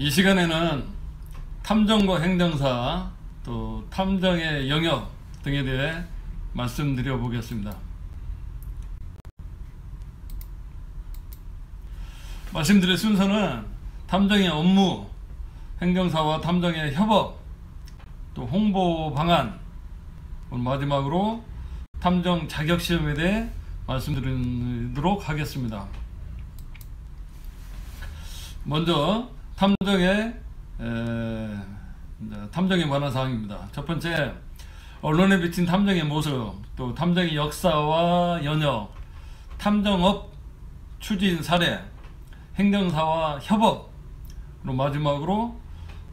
이 시간에는 탐정과 행정사 또 탐정의 영역 등에 대해 말씀드려 보겠습니다. 말씀드릴 순서는 탐정의 업무, 행정사와 탐정의 협업, 또 홍보 방안, 마지막으로 탐정 자격시험에 대해 말씀드리도록 하겠습니다. 먼저 탐정에 관한 사항입니다. 첫 번째, 언론에 비친 탐정의 모습, 또 탐정의 역사와 연역, 탐정업 추진 사례, 행정사와 협업, 그리고 마지막으로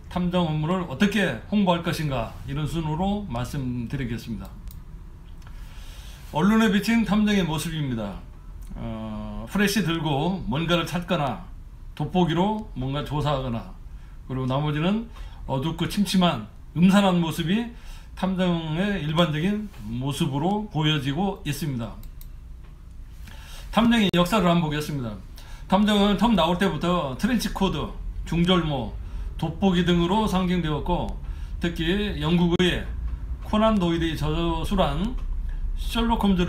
탐정 업무를 어떻게 홍보할 것인가, 이런 순으로 말씀드리겠습니다. 언론에 비친 탐정의 모습입니다. 프레시 들고 뭔가를 찾거나 돋보기로 뭔가 조사하거나, 그리고 나머지는 어둡고 침침한 음산한 모습이 탐정의 일반적인 모습으로 보여지고 있습니다. 탐정의 역사를 한번 보겠습니다. 탐정은 처음 나올 때부터 트렌치코드, 중절모, 돋보기 등으로 상징되었고, 특히 영국의 코난 도일이 저술한 셜록 홈즈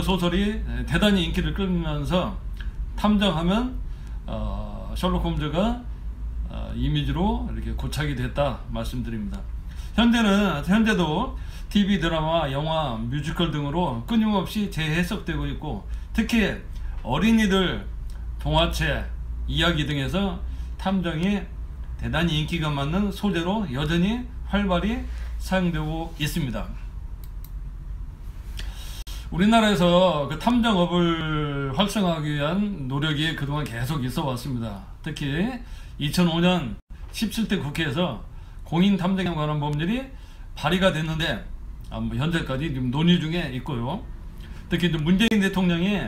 소설이 대단히 인기를 끌면서 탐정하면 셜록 홈즈가 이미지로 이렇게 고착이 됐다 말씀드립니다. 현재도 TV 드라마, 영화, 뮤지컬 등으로 끊임없이 재해석되고 있고, 특히 어린이들 동화책, 이야기 등에서 탐정이 대단히 인기가 많은 소재로 여전히 활발히 사용되고 있습니다. 우리나라에서 그 탐정업을 활성화하기 위한 노력이 그동안 계속 있어 왔습니다. 특히 2005년 17대 국회에서 공인탐정에 관한 법률이 발의가 됐는데 현재까지 지금 논의 중에 있고요. 특히 문재인 대통령이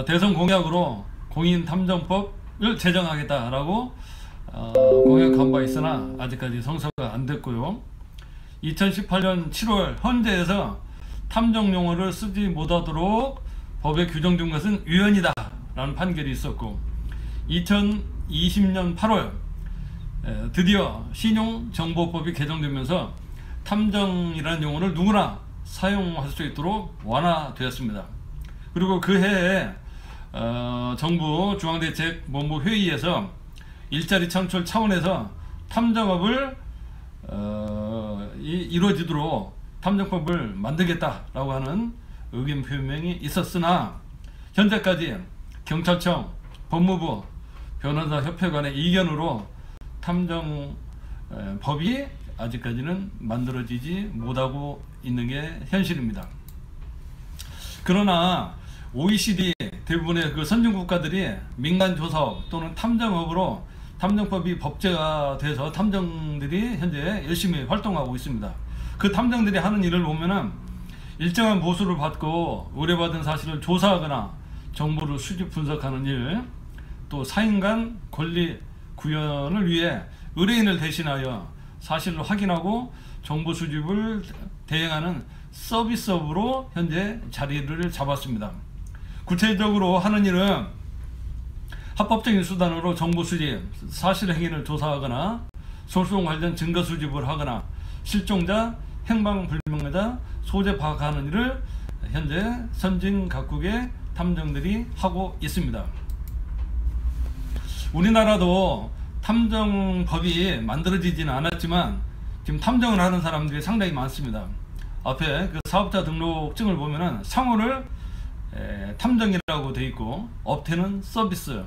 대선 공약으로 공인탐정법을 제정하겠다라고 공약한 바 있으나 아직까지 성사가 안 됐고요. 2018년 7월 헌재에서 탐정 용어를 쓰지 못하도록 법에 규정된 것은 위헌이다 라는 판결이 있었고, 2020년 8월 드디어 신용정보법이 개정되면서 탐정이라는 용어를 누구나 사용할 수 있도록 완화되었습니다. 그리고 그 해에 정부 중앙대책본부 회의에서 일자리 창출 차원에서 탐정업을 이루어지도록 탐정법을 만들겠다라고 하는 의견 표명이 있었으나, 현재까지 경찰청, 법무부, 변호사협회 간의 이견으로 탐정법이 아직까지는 만들어지지 못하고 있는 게 현실입니다. 그러나 OECD 대부분의 그 선진국가들이 민간조사업 또는 탐정업으로 탐정법이 법제가 돼서 탐정들이 현재 열심히 활동하고 있습니다. 그 탐정들이 하는 일을 보면은 일정한 보수를 받고 의뢰받은 사실을 조사하거나 정보를 수집 분석하는 일, 또 사인 간 권리 구현을 위해 의뢰인을 대신하여 사실을 확인하고 정보 수집을 대행하는 서비스업으로 현재 자리를 잡았습니다. 구체적으로 하는 일은 합법적인 수단으로 정보 수집, 사실 행위를 조사하거나 소송 관련 증거 수집을 하거나 실종자, 행방불명자, 소재 파악하는 일을 현재 선진 각국의 탐정들이 하고 있습니다. 우리나라도 탐정법이 만들어지지는 않았지만 지금 탐정을 하는 사람들이 상당히 많습니다. 앞에 그 사업자 등록증을 보면은 상호를 탐정이라고 되어 있고, 업태는 서비스,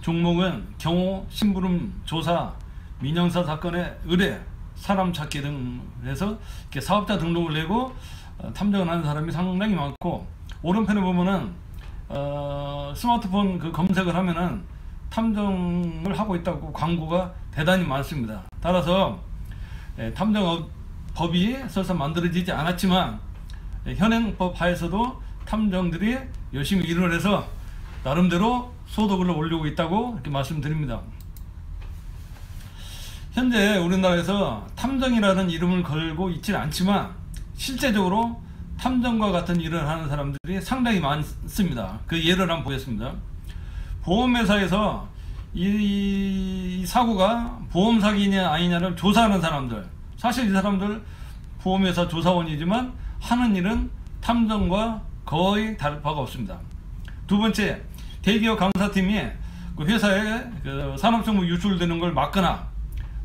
종목은 경호, 심부름, 조사, 민형사 사건의 의뢰, 사람 찾기 등 해서 이렇게 사업자 등록을 내고 탐정을 하는 사람이 상당히 많고, 오른편에 보면은 스마트폰 그 검색을 하면은 탐정을 하고 있다고 광고가 대단히 많습니다. 따라서 탐정법이 설사 만들어지지 않았지만 현행법 하에서도 탐정들이 열심히 일을 해서 나름대로 소득을 올리고 있다고 이렇게 말씀드립니다. 현재 우리나라에서 탐정이라는 이름을 걸고 있지는 않지만 실제적으로 탐정과 같은 일을 하는 사람들이 상당히 많습니다. 그 예를 한번 보겠습니다. 보험회사에서 이 사고가 보험 사기냐 아니냐를 조사하는 사람들, 사실 이 사람들 보험회사 조사원이지만 하는 일은 탐정과 거의 다를 바가 없습니다. 두 번째, 대기업 감사팀이 그 회사에 그 산업정보 유출되는 걸 막거나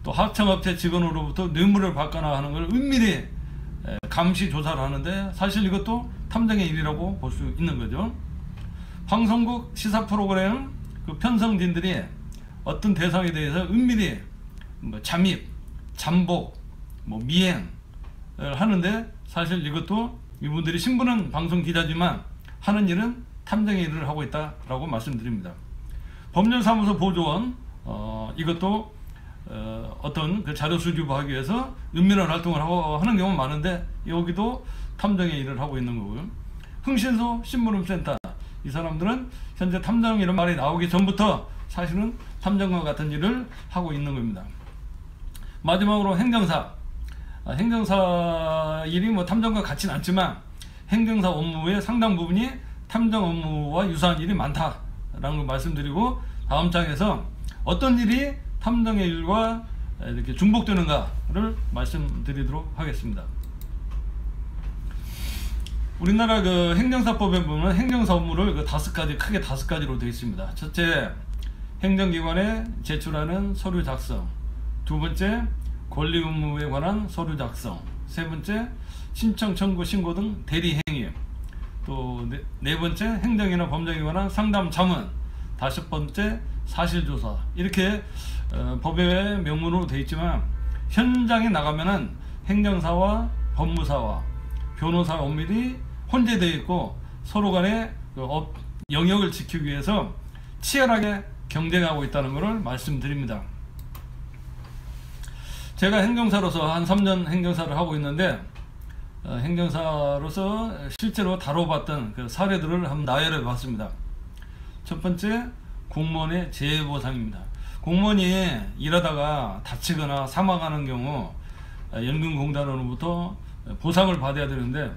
또 하청업체 직원으로부터 뇌물을 받거나 하는 걸 은밀히 감시 조사를 하는데, 사실 이것도 탐정의 일이라고 볼 수 있는 거죠. 방송국 시사 프로그램 그 편성진들이 어떤 대상에 대해서 은밀히 잠입, 잠복, 미행을 하는데, 사실 이것도 이분들이 신분은 방송 기자지만 하는 일은 탐정의 일을 하고 있다라고 말씀드립니다. 법률사무소 보조원, 이것도 어떤 그 자료 수집하기 위해서 은밀한 활동을 하는 경우가 많은데, 여기도 탐정의 일을 하고 있는 거고요. 흥신소 신문음센터, 이 사람들은 현재 탐정 이런 말이 나오기 전부터 사실은 탐정과 같은 일을 하고 있는 겁니다. 마지막으로 행정사, 행정사 일이 탐정과 같지는 않지만 행정사 업무의 상당 부분이 탐정 업무와 유사한 일이 많다라는 걸 말씀드리고, 다음 장에서 어떤 일이 탐정의 일과 이렇게 중복되는가를 말씀드리도록 하겠습니다. 우리나라 그 행정사법에 보면 행정사 업무를 그 크게 다섯 가지로 되어 있습니다. 첫째, 행정기관에 제출하는 서류 작성. 두 번째, 권리 의무에 관한 서류 작성. 세 번째, 신청, 청구, 신고 등 대리 행위. 또 네 번째, 행정이나 법령에 관한 상담 자문. 다섯 번째, 사실조사. 이렇게 법의 명문으로 되어 있지만, 현장에 나가면은 행정사와 법무사와 변호사 엄밀히 혼재되어 있고 서로 간의 그 영역을 지키기 위해서 치열하게 경쟁하고 있다는 것을 말씀드립니다. 제가 행정사로서 한 3년 행정사를 하고 있는데, 행정사로서 실제로 다뤄봤던 그 사례들을 한번 나열해 봤습니다. 첫 번째, 공무원의 재해보상입니다. 공무원이 일하다가 다치거나 사망하는 경우 연금공단으로부터 보상을 받아야 되는데,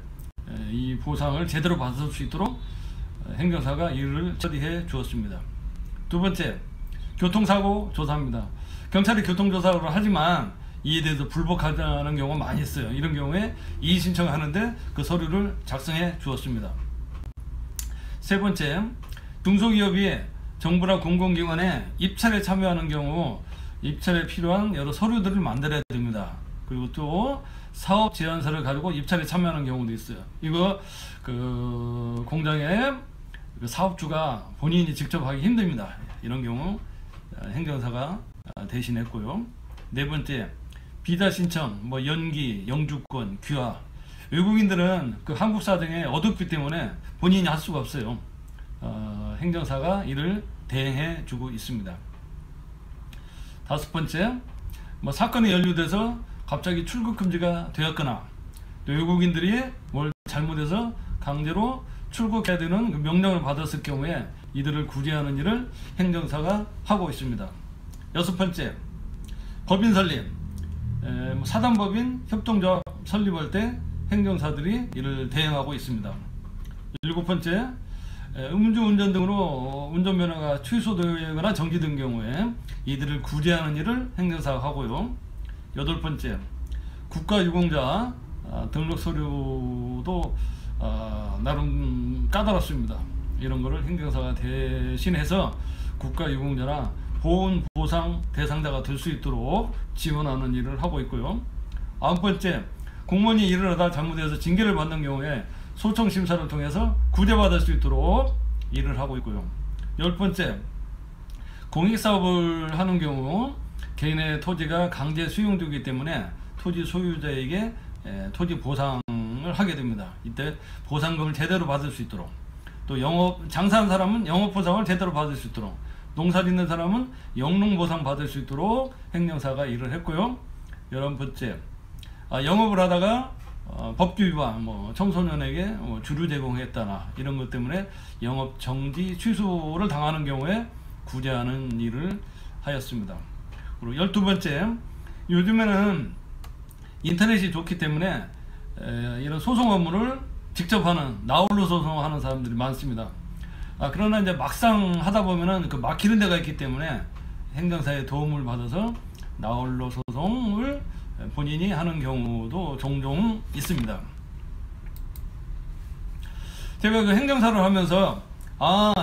이 보상을 제대로 받을 수 있도록 행정사가 일을 처리해 주었습니다. 두 번째, 교통사고 조사입니다. 경찰이 교통조사를 하지만 이에 대해서 불복하자는 경우가 많이 있어요. 이런 경우에 이의 신청하는데 그 서류를 작성해 주었습니다. 세 번째, 중소기업이 정부나 공공기관에 입찰에 참여하는 경우 입찰에 필요한 여러 서류들을 만들어야 됩니다. 그리고 또 사업 제안서를 가지고 입찰에 참여하는 경우도 있어요. 이거 그 공장의 그 사업주가 본인이 직접 하기 힘듭니다. 이런 경우 행정사가 대신했고요. 네 번째, 비자 신청, 연기, 영주권, 귀화. 외국인들은 그 한국 사정에 어둡기 때문에 본인이 할 수가 없어요. 행정사가 이를 대행해 주고 있습니다. 다섯 번째, 사건에 연루돼서 갑자기 출국 금지가 되었거나 또 외국인들이 뭘 잘못해서 강제로 출국해야 되는 그 명령을 받았을 경우에 이들을 구제하는 일을 행정사가 하고 있습니다. 여섯 번째, 법인 설립, 사단법인 협동조합 설립할 때 행정사들이 이를 대행하고 있습니다. 일곱 번째, 음주운전 등으로 운전면허가 취소되거나 정지된 경우에 이들을 구제하는 일을 행정사가 하고요. 여덟 번째, 국가유공자 등록 서류도 나름 까다롭습니다. 이런 거를 행정사가 대신해서 국가유공자나 보훈보상 대상자가 될 수 있도록 지원하는 일을 하고 있고요. 아홉 번째, 공무원이 일을 하다 잘못해서 징계를 받는 경우에 소청심사를 통해서 구제받을 수 있도록 일을 하고 있고요. 열 번째, 공익사업을 하는 경우 개인의 토지가 강제 수용되기 때문에 토지 소유자에게 토지 보상을 하게 됩니다. 이때 보상금을 제대로 받을 수 있도록, 또 장사하는 사람은 영업보상을 제대로 받을 수 있도록, 농사 짓는 사람은 영농보상 받을 수 있도록 행정사가 일을 했고요. 11번째, 영업을 하다가 법규 위반, 청소년에게 주류 제공했다나 이런 것 때문에 영업 정지 취소를 당하는 경우에 구제하는 일을 하였습니다. 그리고 12번째, 요즘에는 인터넷이 좋기 때문에 이런 소송 업무를 직접 하는, 나홀로 소송하는 사람들이 많습니다. 그러나 이제 막상 하다 보면은 그 막히는 데가 있기 때문에 행정사의 도움을 받아서 나홀로 소송을 본인이 하는 경우도 종종 있습니다. 제가 그 행정사를 하면서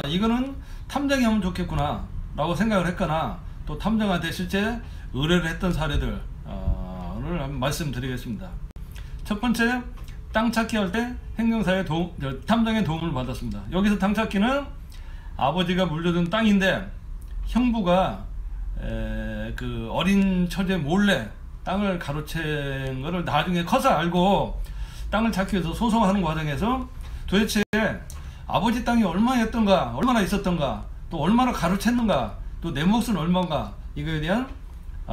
이거는 탐정이 하면 좋겠구나 라고 생각을 했거나 또 탐정한테 실제 의뢰를 했던 사례들을 한번 말씀드리겠습니다. 첫 번째, 땅 찾기 할 때 행정사의 탐정의 도움을 받았습니다. 여기서 땅 찾기는 아버지가 물려준 땅인데 형부가 그 어린 처제 몰래 땅을 가로챈 거를 나중에 커서 알고 땅을 찾기 위해서 소송하는 과정에서 도대체 아버지 땅이 얼마였던가, 얼마나 있었던가, 또 얼마나 가로챘는가, 또 내 몫은 얼마인가, 이거에 대한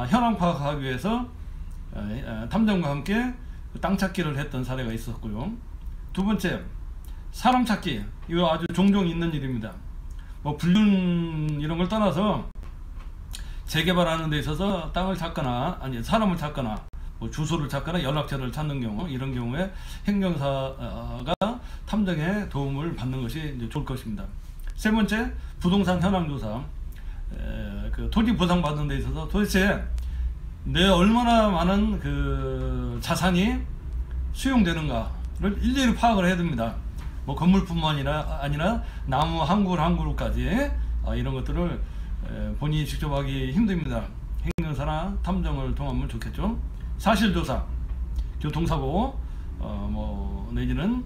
현황 파악하기 위해서 탐정과 함께 땅 찾기를 했던 사례가 있었고요. 두 번째, 사람 찾기. 이거 아주 종종 있는 일입니다. 뭐 불륜 이런 걸 떠나서 재개발하는 데 있어서 땅을 찾거나 아니 사람을 찾거나 뭐 주소를 찾거나 연락처를 찾는 경우, 이런 경우에 행정사가 탐정의 도움을 받는 것이 이제 좋을 것입니다. 세 번째, 부동산 현황 조사. 그 토지 보상 받는 데 있어서 도대체 내 얼마나 많은 그 자산이 수용되는가를 일일이 파악을 해야 됩니다. 뭐 건물뿐만 아니라 나무 한 그루 한 그루까지 이런 것들을 본인이 직접 하기 힘듭니다. 행정사나 탐정을 통하면 좋겠죠. 사실조사, 교통사고, 뭐 내지는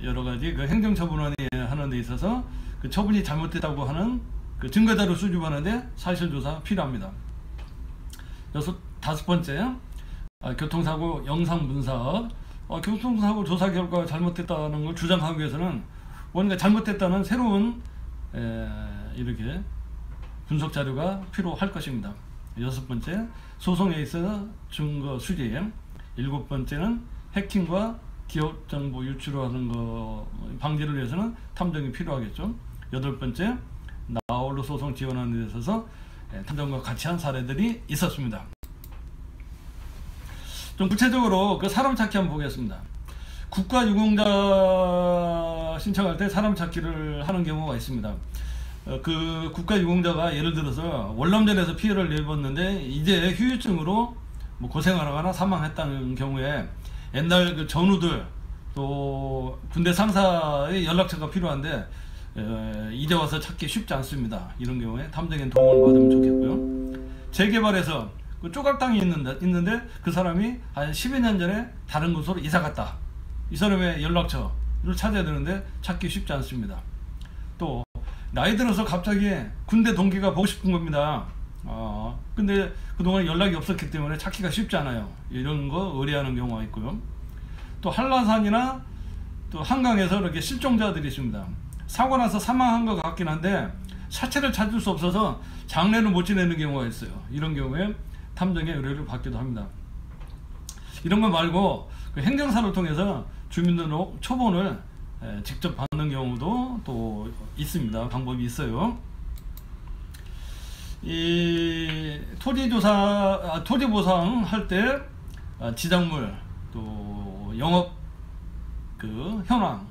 여러 가지 그 행정처분을 하는 데 있어서 그 처분이 잘못됐다고 하는 그 증거자료 수집하는데 사실조사 필요합니다. 다섯 번째, 교통사고 영상 분석. 교통사고 조사 결과가 잘못됐다는 걸 주장하기 위해서는 뭔가 잘못됐다는 새로운 이렇게 분석 자료가 필요할 것입니다. 여섯 번째, 소송에 있어 증거 수집. 일곱 번째는 해킹과 기업 정보 유출하는 거 방지를 위해서는 탐정이 필요하겠죠. 여덟 번째, 나홀로 소송 지원하는 데 있어서 탐정과 같이 한 사례들이 있었습니다. 좀 구체적으로 그 사람 찾기 한번 보겠습니다. 국가유공자 신청할 때 사람 찾기를 하는 경우가 있습니다. 그 국가유공자가 예를 들어서 월남전에서 피해를 입었는데 이제 후유증으로 뭐 고생을 하거나 사망했다는 경우에 옛날 그 전우들 또 군대 상사의 연락처가 필요한데 이제 와서 찾기 쉽지 않습니다. 이런 경우에 탐정의 도움을 받으면 좋겠고요. 재개발에서 그 조각 땅이 있는데 그 사람이 한 10여 년 전에 다른 곳으로 이사 갔다. 이 사람의 연락처를 찾아야 되는데 찾기 쉽지 않습니다. 또 나이 들어서 갑자기 군대 동기가 보고 싶은 겁니다. 근데 그동안 연락이 없었기 때문에 찾기가 쉽지 않아요. 이런 거 의뢰하는 경우가 있고요. 또 한라산이나 또 한강에서 이렇게 실종자들이 있습니다. 사고 나서 사망한 것 같긴 한데 사체를 찾을 수 없어서 장례를 못 지내는 경우가 있어요. 이런 경우에 탐정의 의뢰를 받기도 합니다. 이런 거 말고 그 행정사를 통해서 주민등록 초본을 직접 받는 경우도 또 있습니다. 방법이 있어요. 이 토지조사, 토지보상 할 때 지작물, 또 영업 그 현황,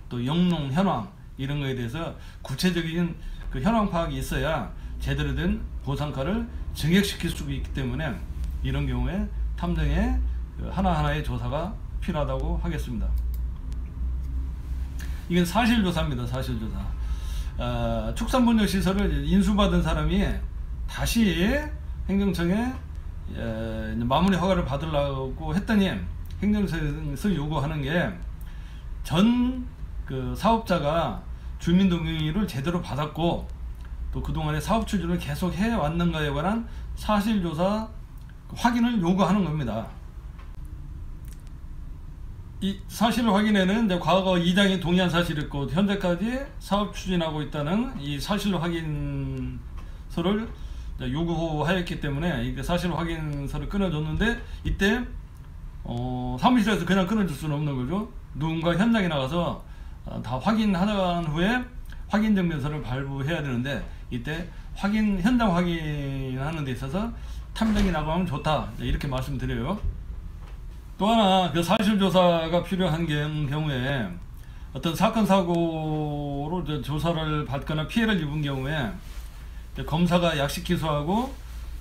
또 영농 현황 이런 거에 대해서 구체적인 그 현황 파악이 있어야 제대로 된 보상가를 증액시킬 수 있기 때문에 이런 경우에 탐정의 그 하나하나의 조사가 필요하다고 하겠습니다. 이건 사실조사입니다. 사실조사. 축산본역시설을 인수받은 사람이 다시 행정청에 마무리 허가를 받으려고 했더니 행정청에서 요구하는 게 전 그 사업자가 주민등록을 제대로 받았고 또 그동안의 사업 추진을 계속 해왔는가에 관한 사실조사 확인을 요구하는 겁니다. 이 사실 확인에는 이제 과거 이장이 동의한 사실이 있고 현재까지 사업 추진하고 있다는 이 사실 확인서를 요구하였기 때문에 이 사실 확인서를 끊어줬는데 이때 사무실에서 그냥 끊어줄 수는 없는 거죠. 누군가 현장에 나가서 다 확인한 후에 확인증명서를 발부해야 되는데 이때 현장 확인하는 데 있어서 탐정이 나가면 좋다 이렇게 말씀드려요. 또 하나 그 사실조사가 필요한 경우에 어떤 사건 사고로 조사를 받거나 피해를 입은 경우에 검사가 약식 기소하고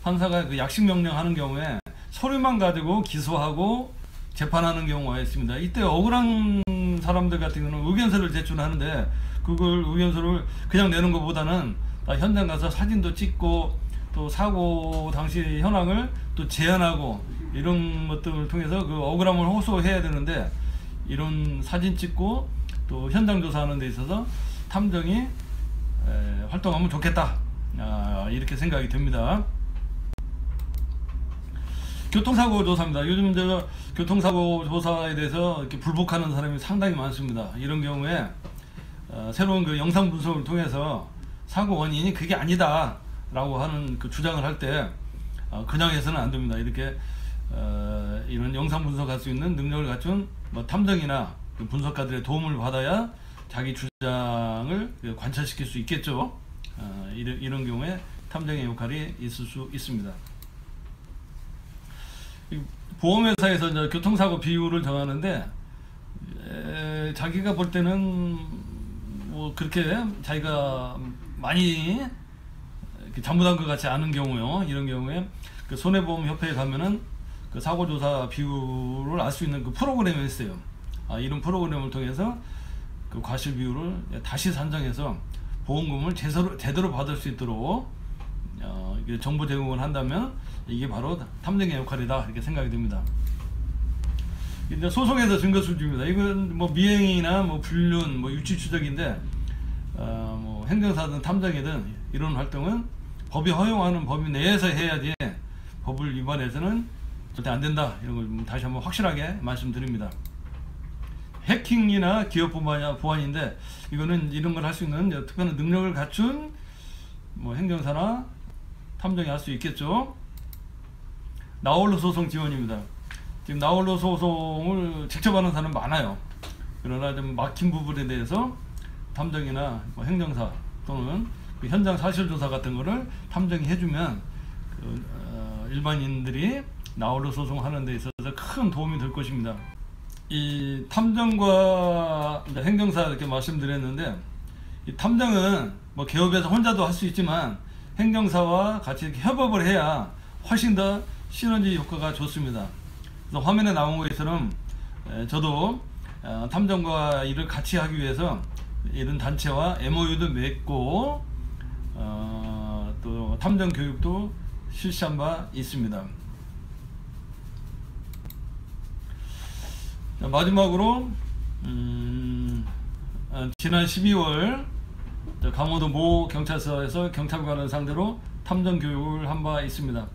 판사가 그 약식 명령하는 경우에 서류만 가지고 기소하고 재판하는 경우가 있습니다. 이때 억울한 사람들 같은 경우는 의견서를 제출하는데 그걸 의견서를 그냥 내는 것보다는 현장 가서 사진도 찍고 또 사고 당시 현황을 또 제안하고 이런 것들을 통해서 그 억울함을 호소해야 되는데 이런 사진 찍고 또 현장 조사하는 데 있어서 탐정이 활동하면 좋겠다, 이렇게 생각이 듭니다. 교통사고 조사입니다. 요즘 교통사고 조사에 대해서 이렇게 불복하는 사람이 상당히 많습니다. 이런 경우에 새로운 그 영상 분석을 통해서 사고 원인이 그게 아니다 라고 하는 그 주장을 할 때 그냥 해서는 안 됩니다. 이렇게 이런 영상 분석할 수 있는 능력을 갖춘 탐정이나 그 분석가들의 도움을 받아야 자기 주장을 관철시킬 수 있겠죠. 이런 경우에 탐정의 역할이 있을 수 있습니다. 보험회사에서 이제 교통사고 비율을 정하는데 자기가 볼 때는 뭐 그렇게 자기가 많이 잘못한 것 같지 않은 경우요. 이런 경우에 그 손해보험협회에 가면은 그 사고조사 비율을 알 수 있는 그 프로그램이 있어요. 이런 프로그램을 통해서 그 과실 비율을 다시 산정해서 보험금을 제대로 받을 수 있도록 정보 제공을 한다면 이게 바로 탐정의 역할이다, 이렇게 생각이 됩니다. 이제 소송에서 증거 수집입니다. 이건 뭐 미행이나 뭐 불륜, 뭐 유치 추적인데 뭐 행정사든 탐정이든 이런 활동은 법이 허용하는 범위 내에서 해야지 법을 위반해서는 절대 안 된다, 이런 걸 다시 한번 확실하게 말씀드립니다. 해킹이나 기업 보안인데 이거는 이런 걸 할 수 있는 특별한 능력을 갖춘 뭐 행정사나 탐정이 할 수 있겠죠. 나홀로 소송 지원입니다. 지금 나홀로 소송을 직접 하는 사람은 많아요. 그러나 좀 막힌 부분에 대해서 탐정이나 뭐 행정사 또는 그 현장 사실조사 같은 거를 탐정이 해주면 일반인들이 나홀로 소송하는 데 있어서 큰 도움이 될 것입니다. 이 탐정과 행정사 이렇게 말씀드렸는데, 이 탐정은 뭐 개업에서 혼자도 할 수 있지만 행정사와 같이 이렇게 협업을 해야 훨씬 더 시너지 효과가 좋습니다. 그래서 화면에 나온 것처럼 저도 탐정과 일을 같이 하기 위해서 이런 단체와 MOU도 맺고 또 탐정 교육도 실시한 바 있습니다. 자, 마지막으로 지난 12월 강원도 모 경찰서에서 경찰관을 상대로 탐정 교육을 한 바 있습니다.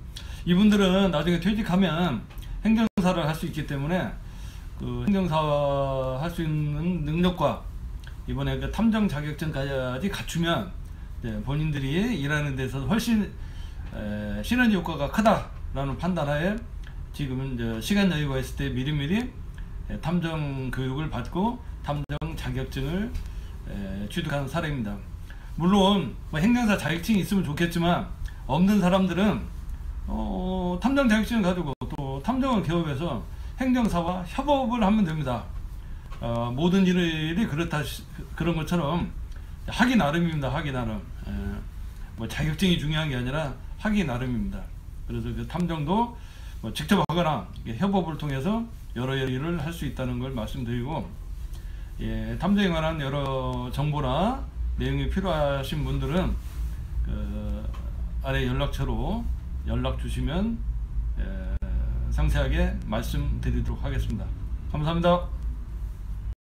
이분들은 나중에 퇴직하면 행정사를 할 수 있기 때문에 그 행정사 할 수 있는 능력과 이번에 그 탐정 자격증까지 갖추면 본인들이 일하는 데서 훨씬 시너지 효과가 크다라는 판단하에 지금은 이제 시간 여유가 있을 때 미리미리 탐정 교육을 받고 탐정 자격증을 취득하는 사례입니다. 물론 뭐 행정사 자격증이 있으면 좋겠지만 없는 사람들은 탐정 자격증을 가지고 또 탐정을 개업해서 행정사와 협업을 하면 됩니다. 모든 일이 그런 것처럼 하기 나름입니다. 하기 나름. 뭐 자격증이 중요한 게 아니라 하기 나름입니다. 그래서 그 탐정도 뭐 직접 하거나 협업을 통해서 여러 일을 할 수 있다는 걸 말씀드리고, 탐정에 관한 여러 정보나 내용이 필요하신 분들은 그 아래 연락처로 연락 주시면 상세하게 말씀드리도록 하겠습니다. 감사합니다.